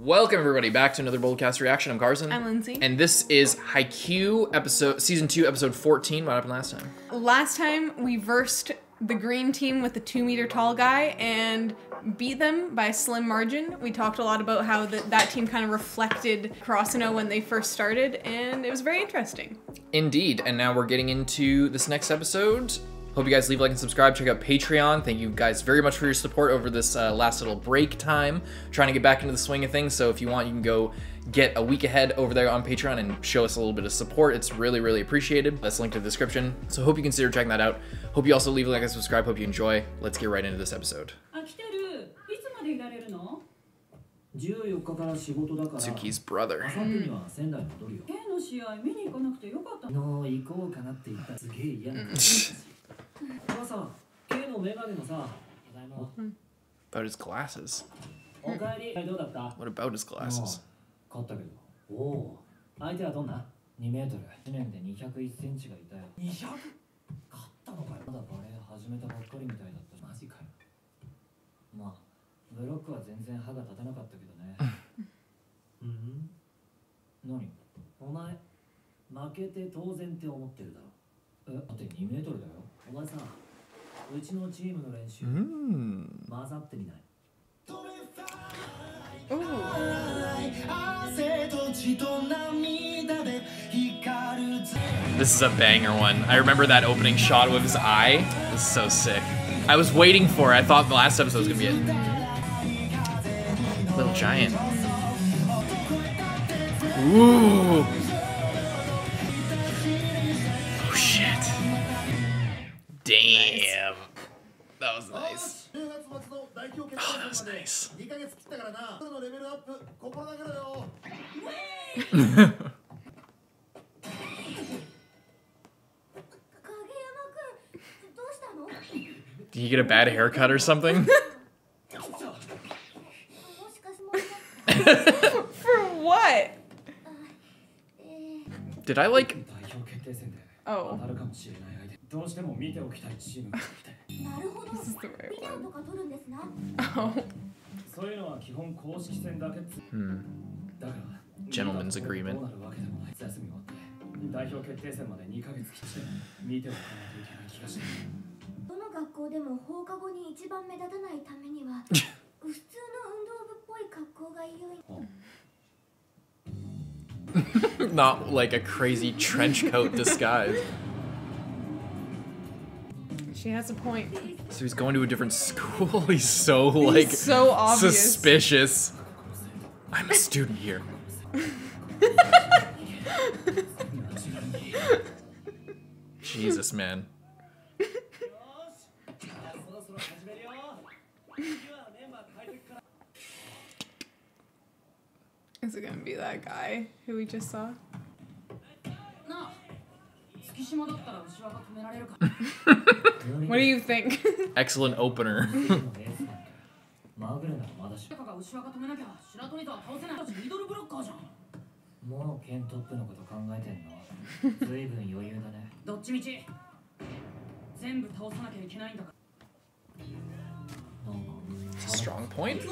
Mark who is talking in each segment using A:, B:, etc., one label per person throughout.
A: Welcome everybody back to another BOLDcast reaction. I'm Carson.
B: I'm Lindsay.
A: And this is Haikyuu season 2, episode 14. What happened last time?
B: Last time we versed the green team with the 2-meter tall guy and beat them by a slim margin. We talked a lot about how that team kind of reflected Karasuno when they first started, and it was very interesting. Indeed, and now we're getting into this next episode. Hope you guys leave a like and subscribe. Check out Patreon. Thank you guys very much for your support over this last little break time. Trying to get back into the swing of things, so if you want, you can go get a week ahead over there on Patreon and show us a little bit of support. It's really, really appreciated. That's linked in the description, so hope you consider checking that out. Hope you also leave a like and subscribe. Hope you enjoy. Let's get right into this episode. Tsuki's brother. About his glasses. What about his glasses? This is a banger one. I remember that opening shot with his eye. It was so sick. I was waiting for it. I thought the last episode was gonna be it. Little giant. Ooh. Oh shit. Damn. That was nice. Oh, that was nice. Did he get a bad haircut or something? For what?
A: Did I like...
B: Oh. This is the right one. Oh.
A: Gentleman's agreement. Not like a crazy trench coat disguise.
B: She has a point.
A: So he's going to a different school. He's so like
B: so obvious.
A: Suspicious. I'm a student here. Jesus, man.
B: Is it gonna be that guy who we just saw? What do you think?
A: Excellent opener. It's a strong point.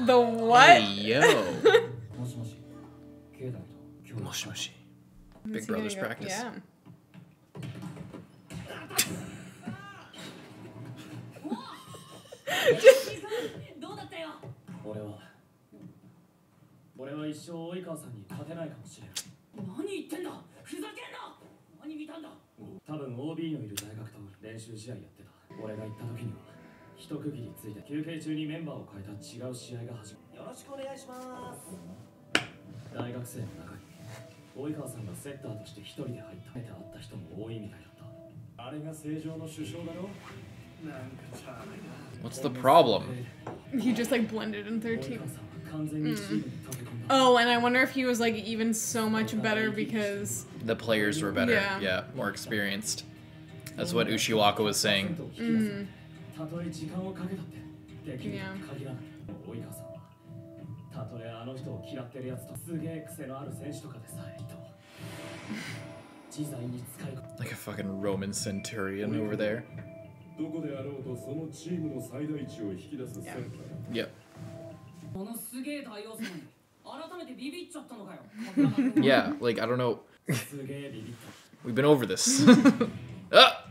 B: The what?
A: Hey, yo. Moshi moshi. Big Brother's practice.
B: Yeah.
A: What's the problem?
B: He just like blended in 13. Oh, and I wonder if he was like even so much better because
A: the players were better. Yeah, more experienced. That's what Ushiwaka was saying.
B: Yeah.
A: Like a fucking Roman centurion over there. Yep. Yeah, like, I don't know. We've been over this. Ah!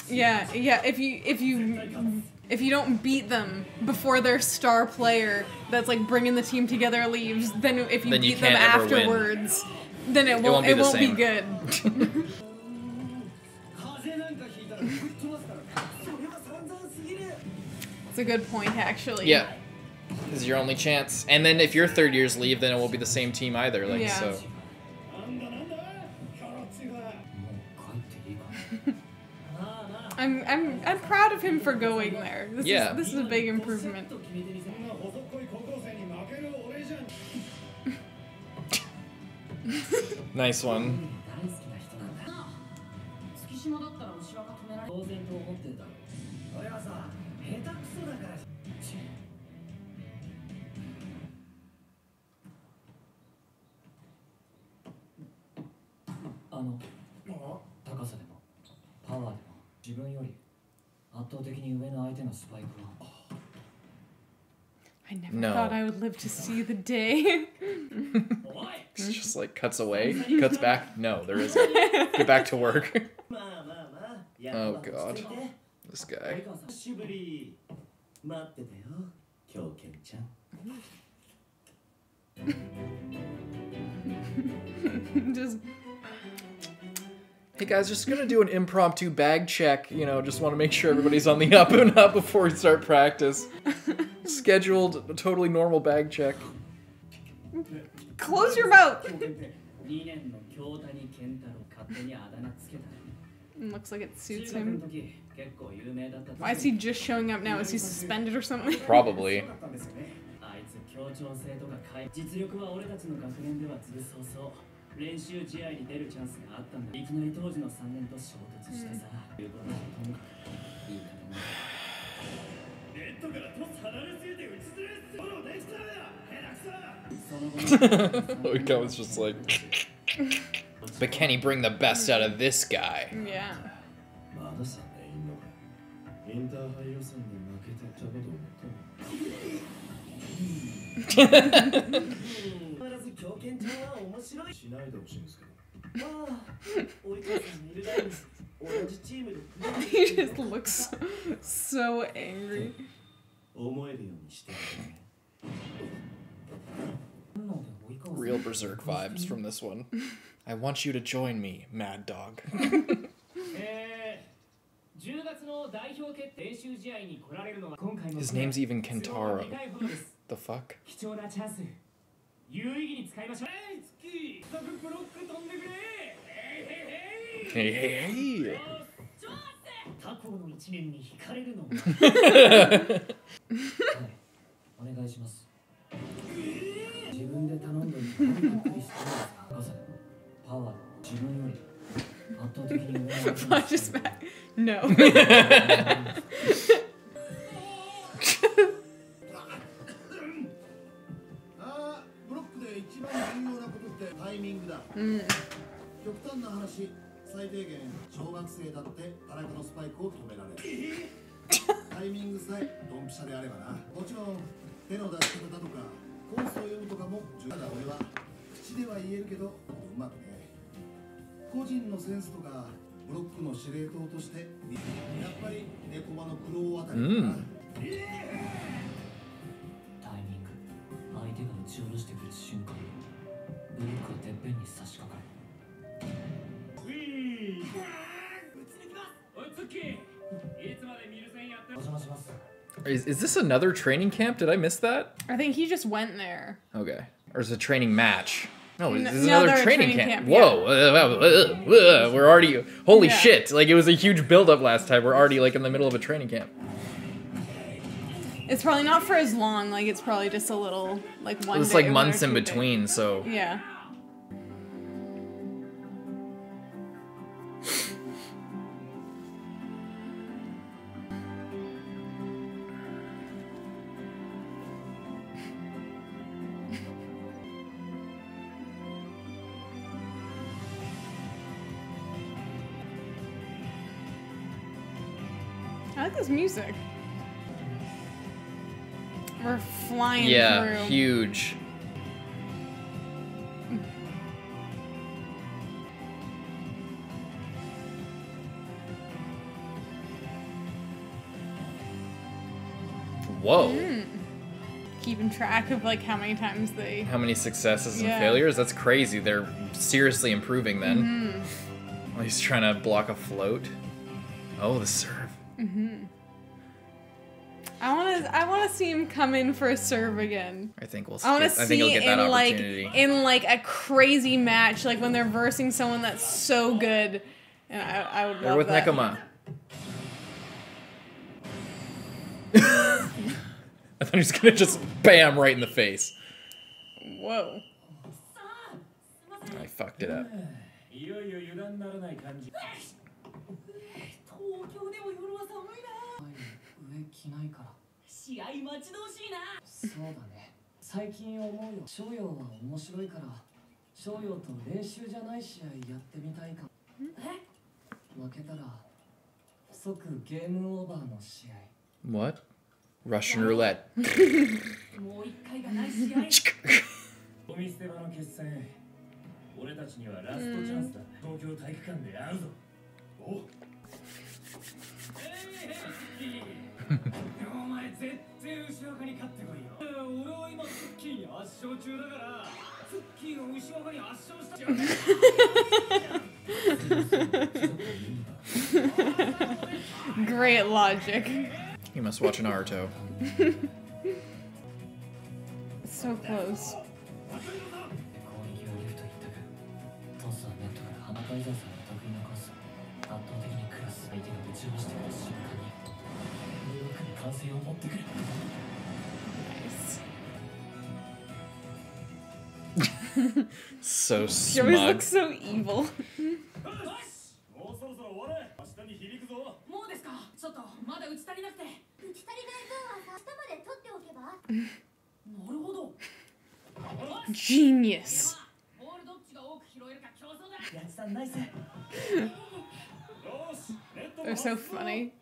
B: Yeah, yeah. If you don't beat them before their star player that's like bringing the team together leaves, then if you beat them afterwards, then it won't be good. It's a good point, actually.
A: Yeah. This is your only chance. And then if your third years leave, then it won't be the same team either. Like,
B: yeah.
A: So.
B: I'm proud of him for going there. This is a big improvement.
A: Nice one.
B: I never thought I would live to see the day.
A: It's just like cuts away, cuts back. No, there isn't. Get back to work. Oh god, this guy.
B: Just.
A: Hey guys, just gonna do an impromptu bag check. You know, just want to make sure everybody's on the up and up before we start practice. Scheduled, a totally normal bag check.
B: Close your mouth! Looks like it suits him. Why is he just showing up now? Is he suspended or something?
A: Probably. Oikawa's just like, but can he bring the best out of this guy?
B: Yeah. He just looks so angry.
A: Real Berserk vibes from this one. I want you to join me, Mad Dog. His name's even Kentaro. The fuck? Hey, hey, hey!
B: Flashback. No.
A: Is this another training camp? Did I miss that?
B: I think he just went there.
A: Okay. Or is it a training match? No, this is
B: no,
A: another training camp.
B: Yeah.
A: Whoa. We're already... Holy shit. Like, it was a huge build-up last time. We're already, like, in the middle of a training camp.
B: It's probably not for as long. Like, it's probably just a little, like, one
A: It's
B: day
A: like
B: or
A: months
B: one
A: in
B: or 2
A: between,
B: days.
A: so...
B: Yeah. I like this music. We're flying through.
A: Yeah, huge. Whoa.
B: Keeping track of like how many times they...
A: How many successes and failures? That's crazy. They're seriously improving then. Well, he's trying to block a float. Oh, the serve.
B: I want to see him come in for a serve again.
A: I think we'll.
B: I want to
A: I think he'll
B: see
A: get that
B: in
A: opportunity.
B: in like a crazy match, like when they're versing someone that's so good, and I would love
A: They're with
B: that.
A: Nekoma. I thought he was gonna just bam right in the face.
B: Whoa.
A: I fucked it up. What? Russian roulette.
B: Great logic.
A: You must watch Naruto.
B: So close.
A: So
B: She always
A: smug.
B: looks so evil. Genius. They're so funny.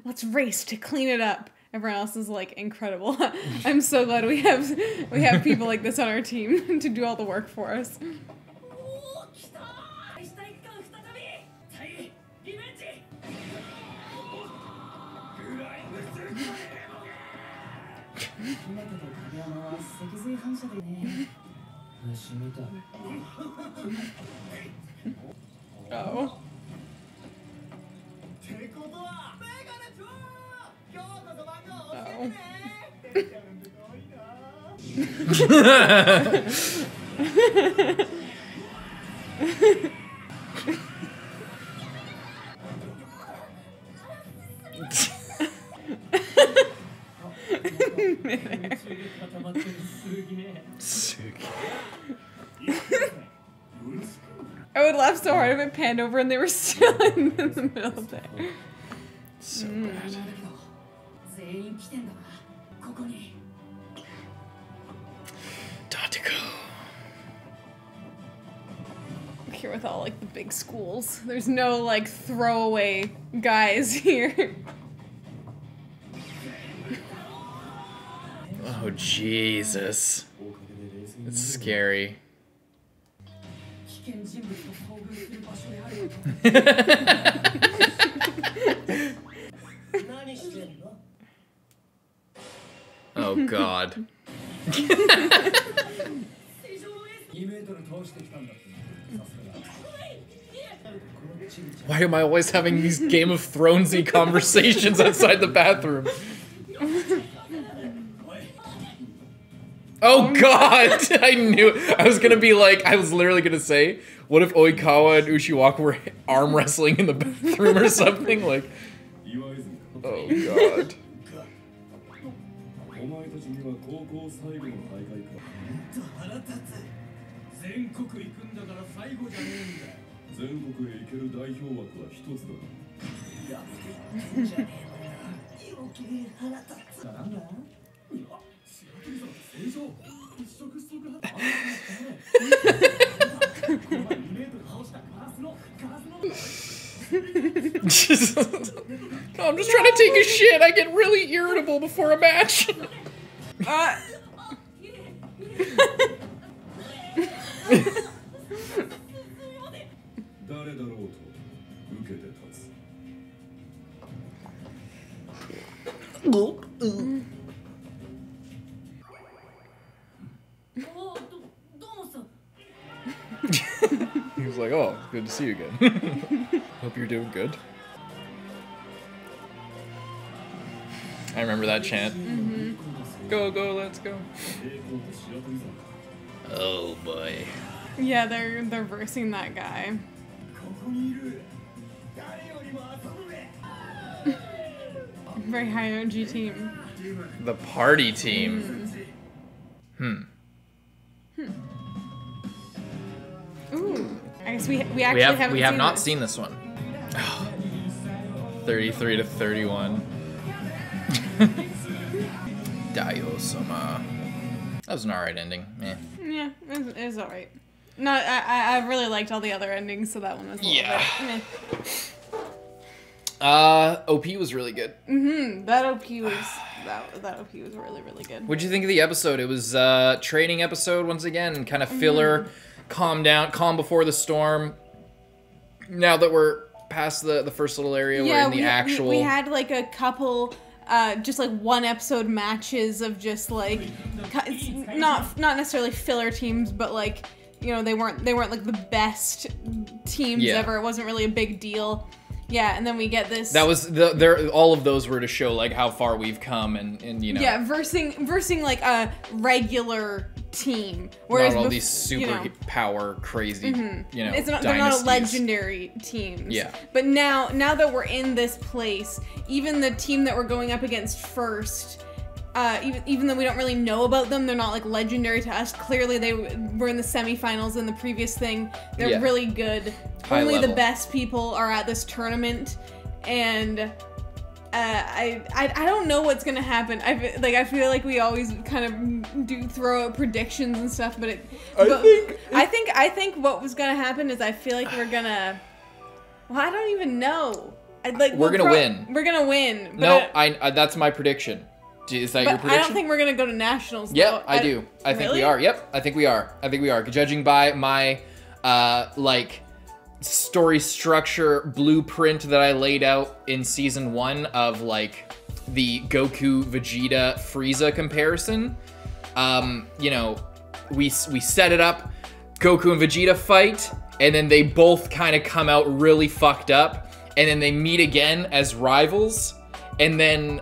B: Let's race to clean it up. Everyone else is like incredible. I'm so glad we have people like this on our team to do all the work for us. Oh. I would laugh so hard if it panned over and they were still in the middle there.
A: So bad. Tatiko.
B: Here with all like the big schools. There's no like throwaway guys here.
A: Oh, Jesus. It's scary. Oh, God. Why am I always having these Game of Thrones-y conversations outside the bathroom? Oh God! I knew I was gonna be like, I was literally gonna say, what if Oikawa and Ushiwaka were arm wrestling in the bathroom or something? Like, oh God. No, I'm just trying to take a shit. I get really irritable before a match. He was like, oh, good to see you again. Hope you're doing good. I remember that chant. Go, go, let's go. Oh boy.
B: Yeah, they're versing that guy. Very high energy team.
A: The party team.
B: Ooh. I guess we actually
A: we have not seen this one. 33 to 31. Daio-sama. That was an alright ending. Eh.
B: Yeah, it was alright. No, I really liked all the other endings, so that one was a little bit meh.
A: OP was really good.
B: That OP was that OP was really, really good.
A: What'd you think of the episode? It was training episode once again, kind of filler, calm before the storm. Now that we're past the first little area, we're in the actual.
B: We had like a couple. Just like one episode matches of just like not necessarily filler teams, but like, you know, they weren't like the best teams ever. It wasn't really a big deal. Yeah, and then we get this. That was
A: all of those were to show like how far we've come and you know.
B: Yeah, versing like a regular team, whereas
A: not all these super power crazy, you know,
B: they're not a legendary teams.
A: Yeah.
B: But now that we're in this place, even the team that we're going up against first, even though we don't really know about them, they're not like legendary to us. Clearly, they were in the semifinals in the previous thing. They're really good.
A: High
B: Only
A: level.
B: the best people are at this tournament, and. I don't know what's gonna happen. I feel like we always kind of do throw out predictions and stuff, but I think what was gonna happen is I feel like we're gonna. Well, I don't even know.
A: We're gonna win.
B: We're gonna win. But
A: no, I that's my prediction. Is that your prediction?
B: I don't think we're gonna go to nationals.
A: Yep, I do. I think we are. Yep, I think we are. Judging by my story structure blueprint that I laid out in season 1 of like the Goku, Vegeta, Frieza comparison. You know, we set it up, Goku and Vegeta fight, and then they both kind of come out really fucked up, and then they meet again as rivals, and then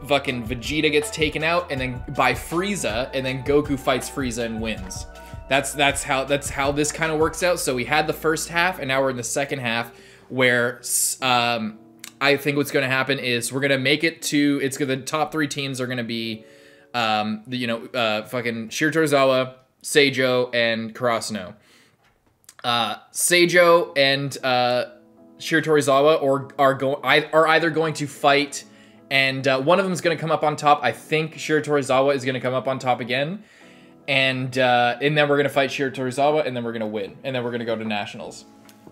A: fucking Vegeta gets taken out, and then by Frieza, and then Goku fights Frieza and wins. That's how this kind of works out. So we had the first half, and now we're in the second half, where I think what's going to happen is we're going to make it to the top 3 teams are going to be fucking Shiratorizawa, Seijo, and Karasuno. Seijo and Shiratorizawa are either going to fight, and one of them is going to come up on top. I think Shiratorizawa is going to come up on top again. And then we're going to fight Shiratorizawa, and then we're going to win. And then we're going to go to nationals.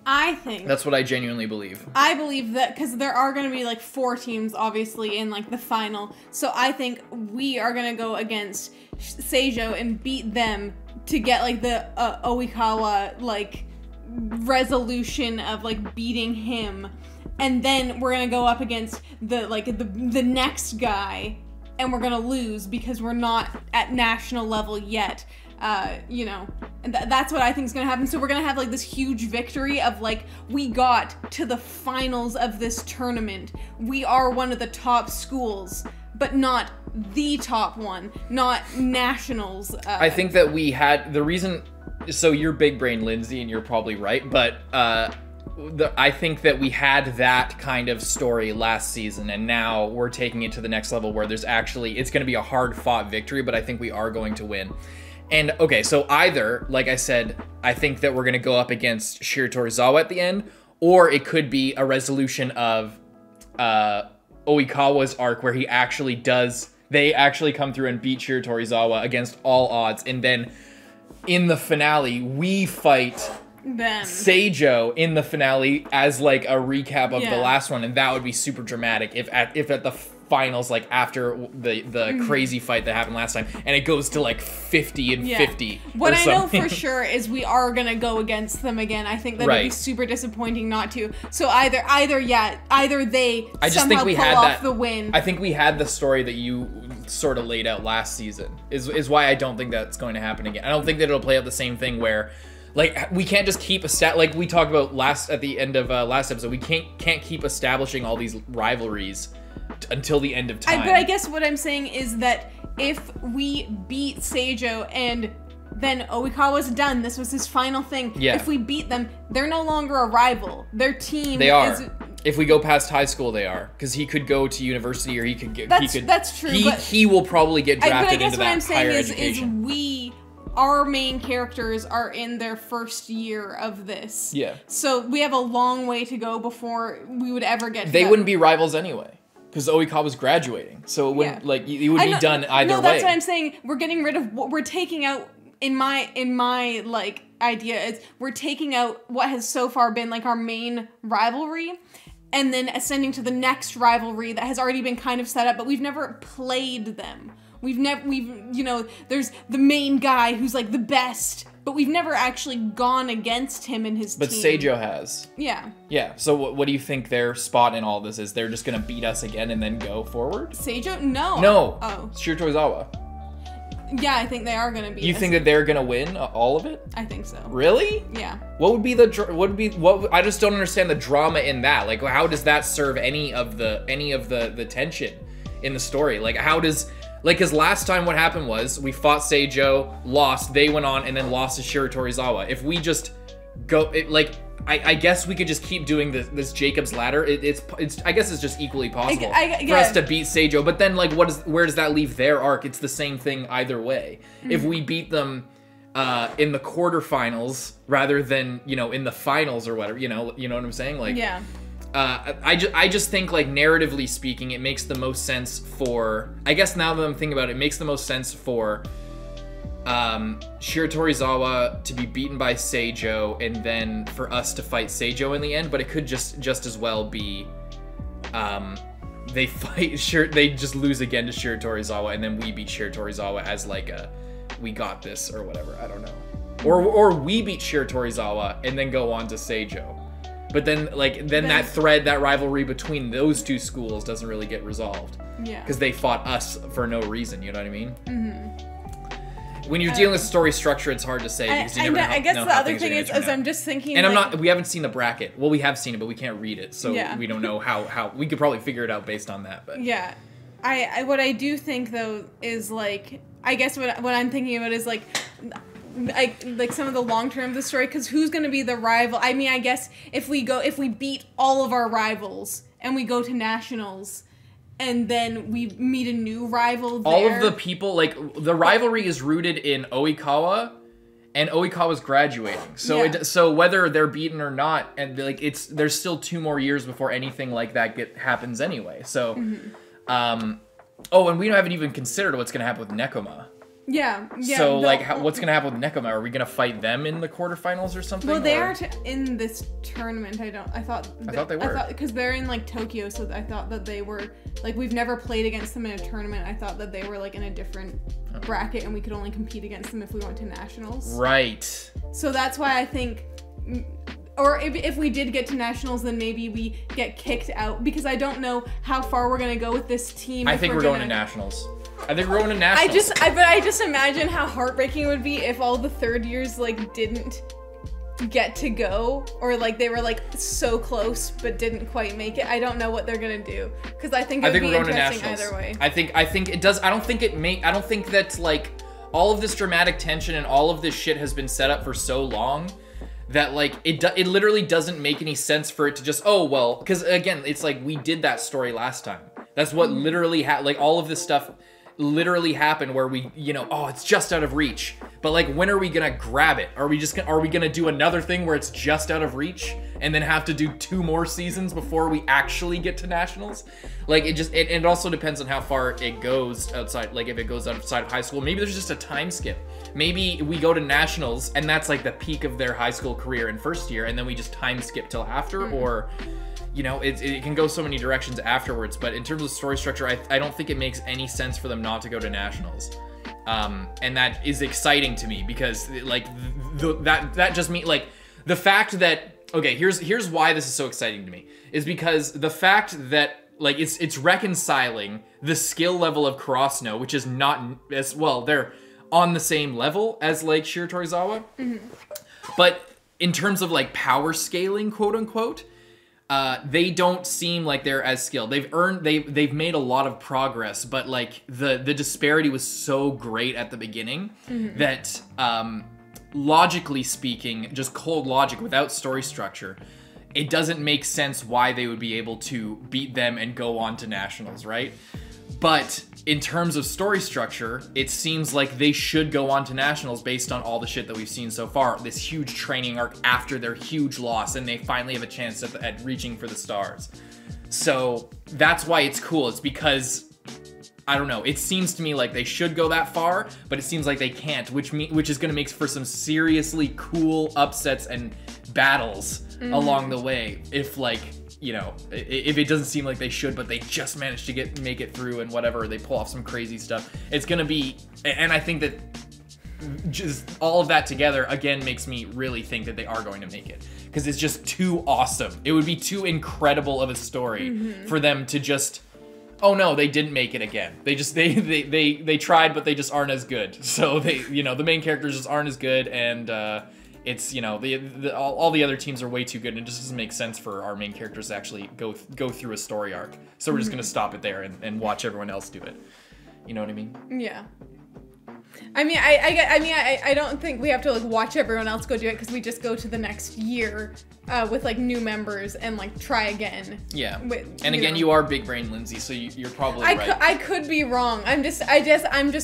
B: I think.
A: That's what I genuinely believe.
B: I believe that, because there are going to be, like, 4 teams, obviously, in, like, the final. So I think we are going to go against Seijo and beat them to get, like, the Oikawa, like, resolution of, like, beating him. And then we're going to go up against the next guy. And we're gonna lose because we're not at national level yet, you know, and that's what I think is gonna happen. So we're gonna have like this huge victory of like, we got to the finals of this tournament. We are one of the top schools, but not the top one, not nationals.
A: I think that we had the reason, so you're big brain Lindsay and you're probably right, but I think that we had that kind of story last season, and now we're taking it to the next level where it's going to be a hard-fought victory, but I think we are going to win. And, okay, so either, like I said, I think that we're going to go up against Shiratorizawa at the end, or it could be a resolution of Oikawa's arc where they actually come through and beat Shiratorizawa against all odds, and then in the finale, we fight Seijo in the finale as like a recap of the last one, and that would be super dramatic if at the finals, like after the crazy fight that happened last time, and it goes to like 50 and 50.
B: What I know for sure is we are gonna go against them again. I think that would be super disappointing not to. So either they somehow pull off the win.
A: I think we had the story that you sort of laid out last season. Is why I don't think that's going to happen again. I don't think that it'll play out the same thing where, like, we can't just keep like we talked about at the end of last episode. We can't keep establishing all these rivalries until the end of time.
B: But I guess what I'm saying is that if we beat Seijo and then Oikawa's done, this was his final thing. Yeah. If we beat them, they're no longer a rival. Their team is...
A: If we go past high school, they are. Because he could go to university, or he could get...
B: That's true.
A: He will probably get drafted into that higher education.
B: But I guess what I'm saying is our main characters are in their first year of this. Yeah. So we have a long way to go before we would ever get to
A: They wouldn't be rivals anyway. Because Oikawa was graduating. So it wouldn't, like, it would be done either way.
B: No, that's what I'm saying. We're getting rid of what we're taking out... In my like idea is we're taking out what has so far been like our main rivalry, and then ascending to the next rivalry that has already been kind of set up, but we've never played them. We've there's the main guy who's like the best, but we've never actually gone against him and his team.
A: But Seijo has.
B: Yeah.
A: Yeah. So what do you think their spot in all this is? They're just gonna beat us again and then go forward?
B: Seijo? No.
A: No.
B: Oh.
A: Shiratorizawa.
B: Yeah, I think they are gonna be.
A: You think that they're gonna win all of it?
B: I think so.
A: Really?
B: Yeah.
A: What would be I just don't understand the drama in that. Like, how does that serve any of the tension in the story? Like, how does, like, because last time what happened was we fought Seijo, lost, they went on, and then lost to Shiratorizawa. If we just go, I guess we could just keep doing this Jacob's Ladder. It's I guess it's just equally possible for us to beat Seijo. But then, like, where does that leave their arc? It's the same thing either way. Mm-hmm. If we beat them in the quarterfinals rather than, in the finals or whatever, you know what I'm saying? Like, yeah. I just think, like, narratively speaking, it makes the most sense for, I guess now that I'm thinking about it, it makes the most sense for Shiratorizawa to be beaten by Seijo, and then for us to fight Seijo in the end. But it could just as well be they just lose again to Shiratorizawa, and then we beat Shiratorizawa as like a we got this or whatever. I don't know. Or we beat Shiratorizawa and then go on to Seijo. But then that rivalry between those two schools doesn't really get resolved. Yeah. Because they fought us for no reason, you know what I mean? Mm-hmm. When you're dealing with story structure, it's hard to say because you never know.
B: I guess the other thing is I'm just thinking.
A: And we haven't seen the bracket. Well, we have seen it, but we can't read it, so we don't know how. We could probably figure it out based on that. But
B: yeah, what I do think though is like, I guess what I'm thinking about is like some of the long term of the story, because who's going to be the rival? I mean, I guess if we beat all of our rivals and we go to nationals. And then we meet a new rival there.
A: All of the people, like, the rivalry is rooted in Oikawa, and Oikawa's graduating. So so whether they're beaten or not, and like there's still 2 more years before anything like that happens anyway. So, and we haven't even considered what's gonna happen with Nekoma.
B: Yeah.
A: So, what's going to happen with Nekoma? Are we going to fight them in the quarterfinals or something?
B: Well, they are in this tournament. I thought they were. Because they're in, like, Tokyo, so I thought that they were... Like, we've never played against them in a tournament. I thought that they were, like, in a different bracket, and we could only compete against them if we went to nationals.
A: Right.
B: So that's why I think... Or if we did get to nationals, then maybe we get kicked out. Because I don't know how far we're going to go with this team.
A: I think we're going to nationals. I think we're going to nationals.
B: I just imagine how heartbreaking it would be if all the third years like didn't get to go, or like they were like so close but didn't quite make it. I don't know what they're gonna do, because I think it would be interesting either way.
A: I think it does. I don't think that like all of this dramatic tension and all of this shit has been set up for so long that like it literally doesn't make any sense for it to just because again it's like we did that story last time. That's what literally like all of this stuff literally happened where we, it's just out of reach. But like, when are we gonna grab it? Are we gonna do another thing where it's just out of reach and then have to do 2 more seasons before we actually get to nationals? Like, it also depends on how far it goes outside. Like, if it goes outside of high school, maybe there's just a time skip. maybe we go to nationals and that's like the peak of their high school career in first year, and then we just time skip till after, or you know, it can go so many directions afterwards. But in terms of story structure, I don't think it makes any sense for them not to go to nationals. And that is exciting to me because like that just means like the fact that, okay, here's why this is so exciting to me, is because the fact that like it's reconciling the skill level of Karasuno, which is not as well, they're on the same level as like Shiratorizawa, but in terms of like power scaling, quote unquote, they don't seem like they're as skilled. They've made a lot of progress, but like the disparity was so great at the beginning that logically speaking, just cold logic without story structure, it doesn't make sense why they would be able to beat them and go on to nationals, right? But in terms of story structure, it seems like they should go on to nationals based on all the shit that we've seen so far. This huge training arc after their huge loss, and they finally have a chance at reaching for the stars. So that's why it's cool. It's because, I don't know, it seems to me like they should go that far, but it seems like they can't, which is going to make for some seriously cool upsets and battles along the way. If like, you know, if it doesn't seem like they should, but they just managed to make it through and whatever, they pull off some crazy stuff. It's gonna be, and I think that just all of that together again makes me really think that they are going to make it, because it's just too awesome. It would be too incredible of a story for them to just, oh no, they didn't make it again. They just they tried, but they just aren't as good. So they, you know, the main characters just aren't as good, and it's, you know, all the other teams are way too good, and it just doesn't make sense for our main characters to actually go through a story arc. So we're just gonna stop it there and watch everyone else do it. You know what I mean?
B: Yeah. I mean, I don't think we have to like watch everyone else go do it, because we just go to the next year with like new members and like try again.
A: Yeah. And again, you are big brain Lindsay, so you're probably right.
B: I could be wrong. I'm just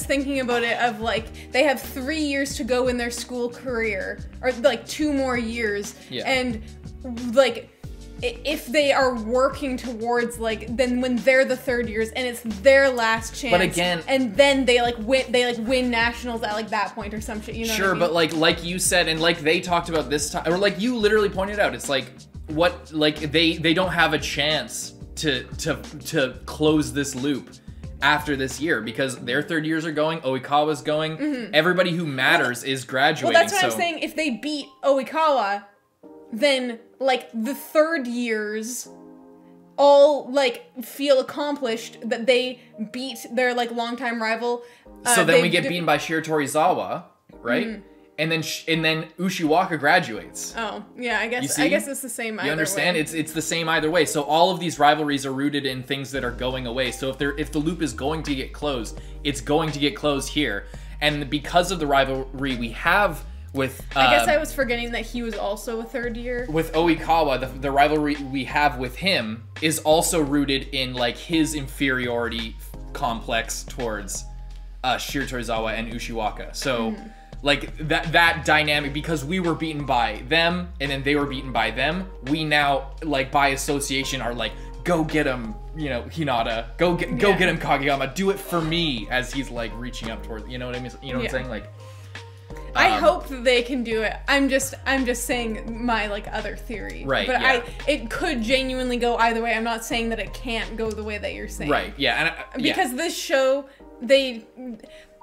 B: thinking about it of like they have 3 years to go in their school career, or like 2 more years.
A: Yeah.
B: And like, if they are working towards like, then when they're the 3rd years and it's their last chance,
A: but again,
B: and then they win nationals at like that point or some shit, you know?
A: Sure, what I mean? But like you said, and like they talked about this time, or like you literally pointed out, it's like what, like they don't have a chance to close this loop after this year, because their 3rd years are going, Oikawa's going, everybody who matters is graduating.
B: Well, that's what I'm saying. If they beat Oikawa, then like the 3rd years all like feel accomplished, that they beat their like longtime rival.
A: So then we get beaten by Shiratorizawa, right? And then Ushiwaka graduates.
B: Oh yeah, I guess it's the same either way.
A: You understand? It's the same either way. So all of these rivalries are rooted in things that are going away. So if the loop is going to get closed, it's going to get closed here. And because of the rivalry we have with,
B: I guess I was forgetting that he was also a 3rd year. With
A: Oikawa, the rivalry we have with him is also rooted in like his inferiority complex towards Shiratorizawa and Ushiwaka. So like that dynamic, because we were beaten by them and then they were beaten by them, we now like by association are like, go get him, you know, Hinata, go get him, Kageyama, do it for me, as he's like reaching up toward, you know what I mean? You know what I'm saying? Like,
B: I hope that they can do it. I'm just saying my like other theory.
A: Right.
B: But
A: yeah.
B: it could genuinely go either way. I'm not saying that it can't go the way that you're saying.
A: Right. Yeah. And
B: because this show, they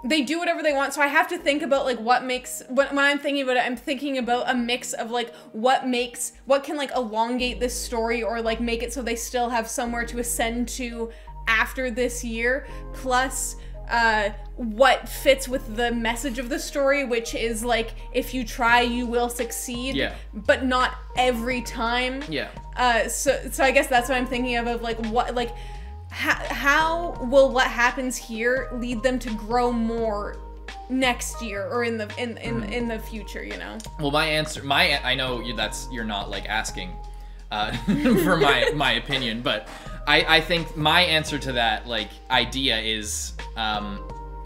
B: do whatever they want. So I have to think about like what makes, when I'm thinking about it, I'm thinking about a mix of like what can like elongate this story, or like make it so they still have somewhere to ascend to after this year, plus what fits with the message of the story, which is like, if you try, you will succeed, but not every time. So I guess that's what I'm thinking of like what, like how will what happens here lead them to grow more next year or in the future, you know? Well,
A: I know you're not like asking for my opinion, but I think my answer to that like idea is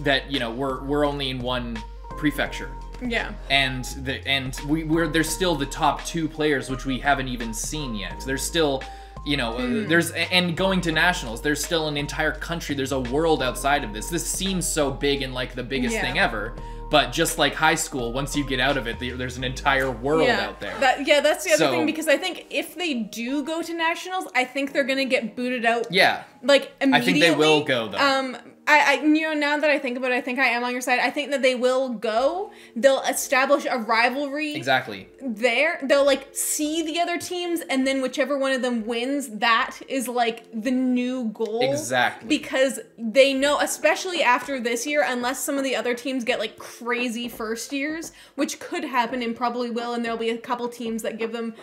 A: that, you know, we're only in one prefecture.
B: Yeah.
A: And there's still the top 2 players, which we haven't even seen yet. There's still, you know, and going to nationals, there's still an entire country, there's a world outside of this. This seems so big and like the biggest thing ever, But just like high school, once you get out of it, there's an entire world out there.
B: That's the other thing, because I think if they do go to nationals, I think they're gonna get booted out.
A: Yeah.
B: Like immediately.
A: I think they will go though.
B: Now that I think about it, I think I am on your side. I think that they will go. They'll establish a rivalry.
A: Exactly.
B: There. They'll like see the other teams, and then whichever one of them wins, that is like the new goal.
A: Exactly.
B: Because they know, especially after this year, unless some of the other teams get like crazy first years, which could happen and probably will, and there'll be a couple teams that give them,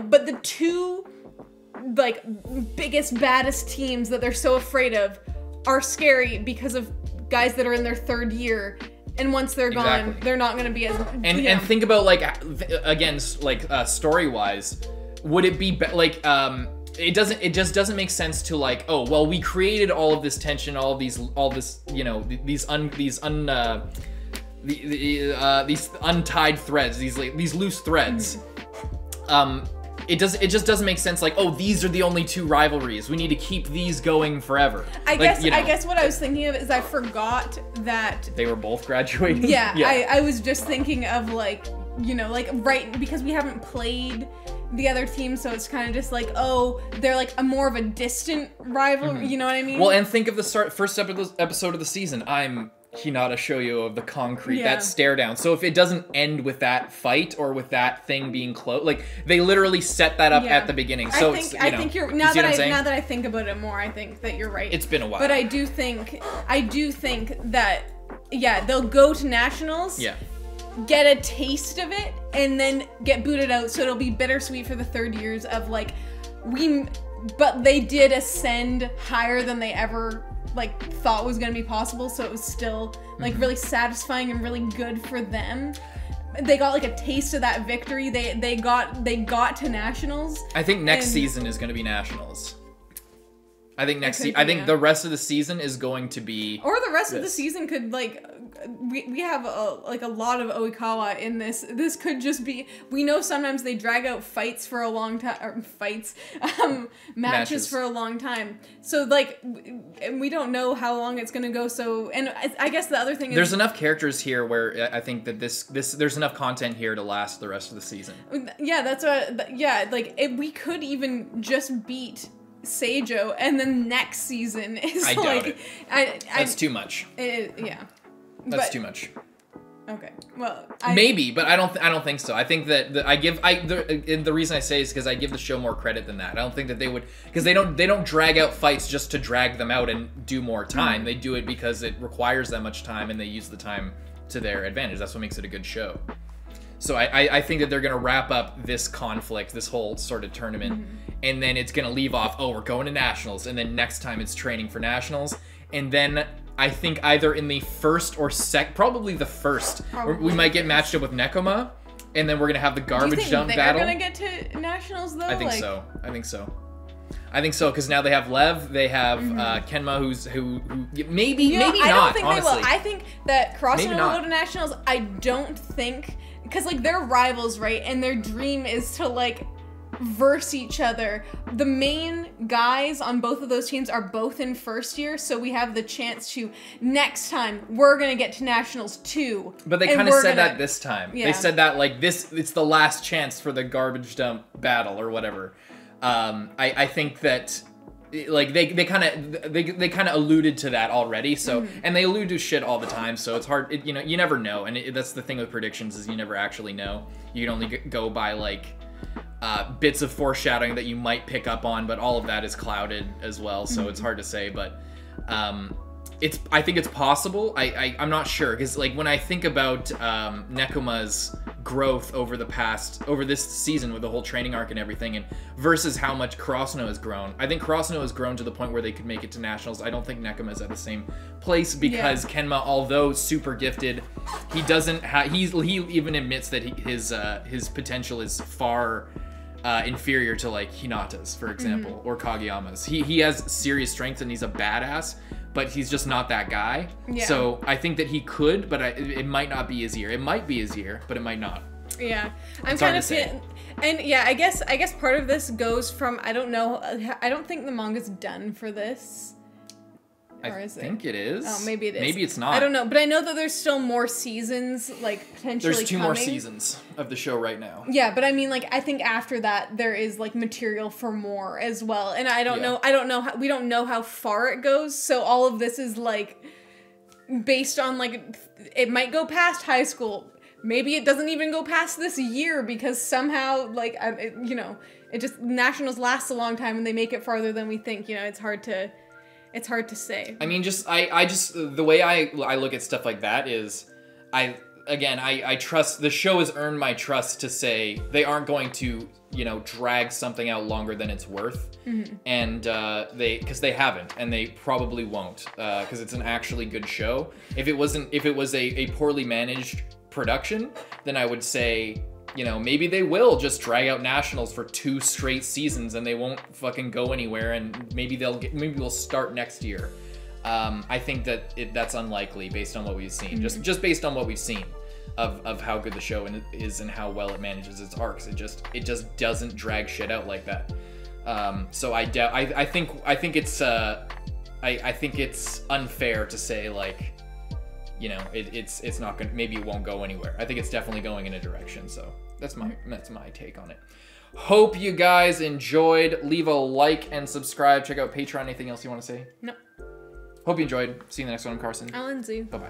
B: but the two like biggest, baddest teams that they're so afraid of are scary because of guys that are in their third year, and once they're gone, they're not going to be as.
A: And think about like again, like story wise, would it be like it just doesn't make sense to like, oh well, we created all of this tension, all this these untied threads, these loose threads. It just doesn't make sense. Like, oh, these are the only two rivalries. We need to keep these going forever.
B: I guess what I was thinking of is I forgot that
A: they were both graduating.
B: Yeah. I was just thinking of like, right, because we haven't played the other team, so it's kind of just like, oh, they're like a more of a distant rival. You know what I mean?
A: Well, and think of the first episode of the season. I'm Hinata Shoyo of the concrete, that stare down. So if it doesn't end with that fight or with that thing being closed, like they literally set that up at the beginning. So
B: I think you're now that I think about it more, I think that you're right.
A: It's been a while,
B: but I do think that they'll go to nationals.
A: Yeah.
B: Get a taste of it and then get booted out. So it'll be bittersweet for the third years of like but they did ascend higher than they ever like thought was gonna be possible, so it was still like really satisfying and really good for them. They got like a taste of that victory. They got to nationals.
A: I think next season is gonna be nationals. I think I think the rest of the season is going to be, or the rest
B: of the season could like, we have a lot of Oikawa in this. This could just be, we know sometimes they drag out fights for a long time, matches for a long time. So like, we don't know how long it's gonna go. So, and I guess the other thing is,
A: there's enough characters here where I think that there's enough content here to last the rest of the season.
B: Yeah, that's what. Yeah, like we could even just beat Seijo, and then next season is
A: I doubt it. That's too much. That's too much.
B: Okay, well,
A: maybe, but I don't think so. I think that the reason I say is because I give the show more credit than that. I don't think that they would, because they don't drag out fights just to drag them out and do more time. They do it because it requires that much time, and they use the time to their advantage. That's what makes it a good show. So I think that they're going to wrap up this conflict, this whole sort of tournament, and then it's going to leave off, oh, we're going to nationals, and then next time it's training for nationals, and then I think either in the first or probably the first, we might get matched up with Nekoma, and then we're going to have the garbage dump battle.
B: They're going to get to nationals, though?
A: I think so, because now they have Lev, they have Kenma, who maybe not, I don't think honestly.
B: They will. I think that Karasuno will go to nationals. I don't think, because like they're rivals, right? And their dream is to like verse each other. The main guys on both of those teams are both in first year, so we have the chance to, next time, we're going to get to nationals too.
A: But they kind of said that this time. Yeah. They said that like it's the last chance for the garbage dump battle or whatever. I think that like they kind of alluded to that already. So and they allude to shit all the time. So it's hard. You never know. And that's the thing with predictions, is you never actually know. You can only go by like bits of foreshadowing that you might pick up on, but all of that is clouded as well. So it's hard to say. But I think it's possible. I'm not sure, because like when I think about Nekoma's growth over this season with the whole training arc and everything, and versus how much Karasuno has grown. I think Karasuno has grown to the point where they could make it to nationals. I don't think Nekoma's at the same place, because Kenma, although super gifted, he doesn't he even admits that his potential is far inferior to like Hinata's, for example, or Kageyama's. He has serious strength and he's a badass, but he's just not that guy. Yeah. So I think that he could, but it might not be his year. It might be his year, but it might not.
B: Yeah, I'm kind of and yeah, I guess part of this goes from, I don't know, I don't think the manga's done for this. Or is
A: think it is.
B: Oh, maybe it is.
A: Maybe it's not.
B: I don't know, but I know that there's still more seasons, like, potentially
A: There's 2
B: coming.
A: more seasons of the show right now.
B: Yeah, but I mean, like, I think after that, there is, like, material for more as well. And I don't know, we don't know how far it goes, so all of this is, like, based on, like, it might go past high school. Maybe it doesn't even go past this year because somehow, like, it just, Nationals lasts a long time and they make it farther than we think. You know, it's hard to say.
A: I mean, I just, the way I look at stuff like that is, I trust, the show has earned my trust to say they aren't going to, you know, drag something out longer than it's worth. Mm-hmm. And because they haven't, and they probably won't, because it's an actually good show. If it was a poorly managed production, then I would say, you know, maybe they will just drag out Nationals for 2 straight seasons and they won't fucking go anywhere, and maybe we'll start next year. I think that's unlikely based on what we've seen. Mm-hmm. Just based on what we've seen of how good the show is and how well it manages its arcs. It just doesn't drag shit out like that. So I think it's unfair to say, like, you know, it's not gonna, maybe it won't go anywhere. I think it's definitely going in a direction. So that's my take on it. Hope you guys enjoyed. Leave a like and subscribe. Check out Patreon. Anything else you want to say?
B: No.
A: Hope you enjoyed. See you in the next one. I'm Carson.
B: I'm Lindsay.
A: Bye-bye.